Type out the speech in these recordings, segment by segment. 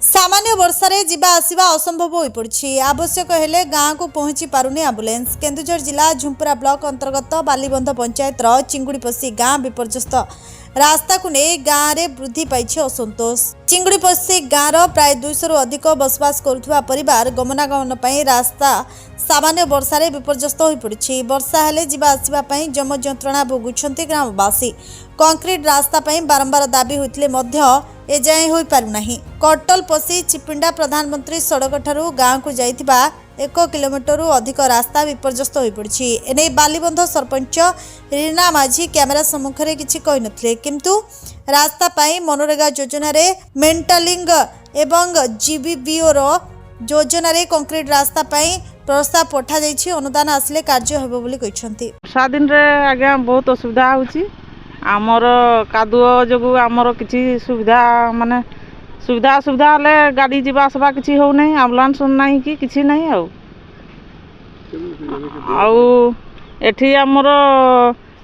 सामान्य वर्षारे जिबा आसिबा असंभव हो पड़ी आवश्यक हेले गाँव को पहुंची पारुनी आंबुलांस। केन्दुझर जिला झुंपुरा ब्लॉक अंतर्गत बालीबंध पंचायत चिंगुड़ीपसी गाँ विपर्यस्त रास्ता को नहीं गाँव में वृद्धि पाई असंतोष। चिंगुड़ीपसी गाँव प्राय 200 रु अधिक बसवास करुवा परिवार गमनागमन पर रास्ता सामान्य वर्षारे विपर्यस्त हो पड़ी। वर्षा हेले जिबा आसिबा पई जम जंत्रणा भोगुछंती ग्रामवासी। कंक्रीट रास्ता पई बारंबार दाबी होइतले मध्य एजाएं होई पारुना। कटल पसी चिपिंडा प्रधानमंत्री सड़क ठारू गाँव को जाइथिबा 1 किलोमीटर अधिक रास्ता विपर्यस्त हो पड़ी। एने बालीबंध सरपंच रीना माझी कैमेरा सम्मुख में किसी कही नथिले, किंतु रास्ता पाई मनरेगा योजना रे मेंटलिंग एवं जीबीबीओ योजना रे कंक्रीट रास्ता पाई प्रस्ताव पठा जाइछि। अनुदान आसिले कार्य हेबो बोली कहिसंती। वर्षा दिन रे आज्ञा बहुत असुविधा होछि। आमर कादुओ जोगु आमर किछि सुविधा माने सुविधा हेले गाड़ी जीवा आसवा किछि हो नहीं, एम्बुलेंस नहीं कि किछि नहीं। आउ एठी आमर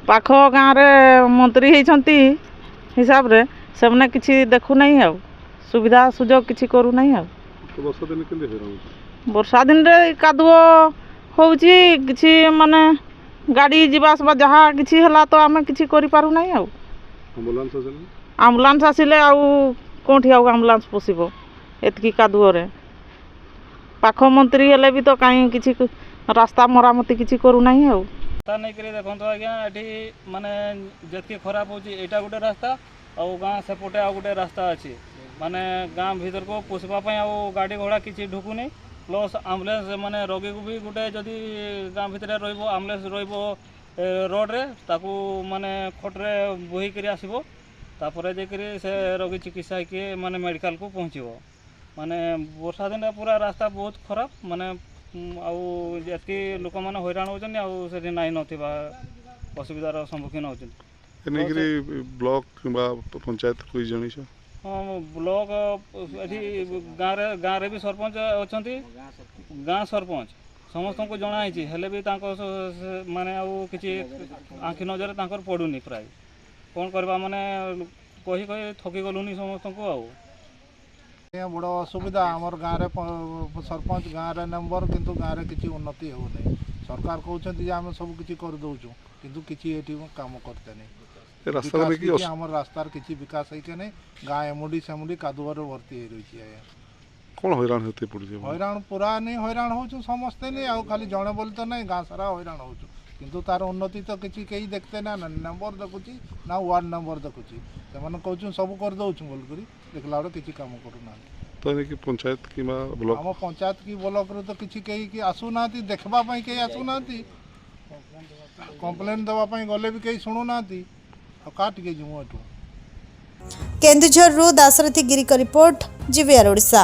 पाख गाँव रे मंत्री होइछंती हिसाब रे सेमने किछि देखु नहीं, आउ सुविधा सुजोग किछि करू नहीं। आउ वर्षा दिन रे कादुओ होउछि किछि माने गाड़ी जीवा आसवा जहाँ किछि हला तो आमे किछि करि पारु नहीं। आउ एम्बुलेंस आसिले आउ कोठी आउ एम्बुलेंस पोसिबो एतकी कादुओ रे। पाख मंत्री हेले भी तो काई किछि रास्ता मरामती किछि करू नहीं। आउ रास्ता नहीं करे देखो आज्ञा एठी माने जति खराब होची एटा गोटे रास्ता आउ गाँ सेपटे आउ गोटे रास्ता अछि। माने गाँ भीतर को पोसबा पई आउ गाड़ी घोड़ा किछि ढुकु नहीं। प्लस एम्बुलेंस माने रोगी को भी गोटे जदि गाँ भीतर रहिबो एम्बुलेंस रहिबो रोड रे ताकू माने खटरे बोही करी आसीबो तापरे जेकरी से रोगी चिकित्सा के माने मेडिकल को पहुँचो। माने वर्षा दिन पूरा रास्ता बहुत खराब माने आउ जति लोक माने हैरान होचन आउ सेठी नाही नथिबा असुविधार सम्मुखीन होचन। एनेकरी ब्लॉक किंबा पंचायत कोई जणी छ? हाँ ब्लॉक एठी गाँव रे भी सरपंच अछंती। गाँ सरपंच समस्त को जनाई हेले भी तांको माने आउ किछि आँखि नजर तांकर पड़ुनी। प्राय कौन करबा माने कही कही थकी गलुनी समस्त को। आउ बड़ असुविधा आमर गाँव रे सरपंच गाँव रे नंबर किंतु गाँव रे किछि उन्नति हो नहीं। सरकार कहउछंती जे हम सब किछि कर दउछु किंतु किछि एठी काम करते नहीं। रास्ता में कि हमर रास्तार किछि विकास है के नहीं। गाँ एमुडी सेमुडी कादुवर भर्ती हो रही है। कौन हैरान होते पड़ी? हैरान पूरा नहीं हैरान होछु समस्ते नहीं। आउ खाली जणे बोल तो नहीं गाँ सारा हैरान होछु किंतु तार उन्नति तो किछि केही देखते ना नंबर देखुची ना वार्ड नंबर देखुची। सेमाने कहउछु सब कर दउछु बोल करी देखला रो किछि काम करू ना। तो ने कि पंचायत की ब्लॉक हम पंचायत की ब्लॉक रो तो किछि केही कि आसु नाती देखबा पई केही आसु नाती। कंप्लेन दवा पई गले भी केही सुनु नाती। काट के जुमो एठू। केन्दुझर दाशरथी गिरी का रिपोर्ट जीवीआर ओडिशा।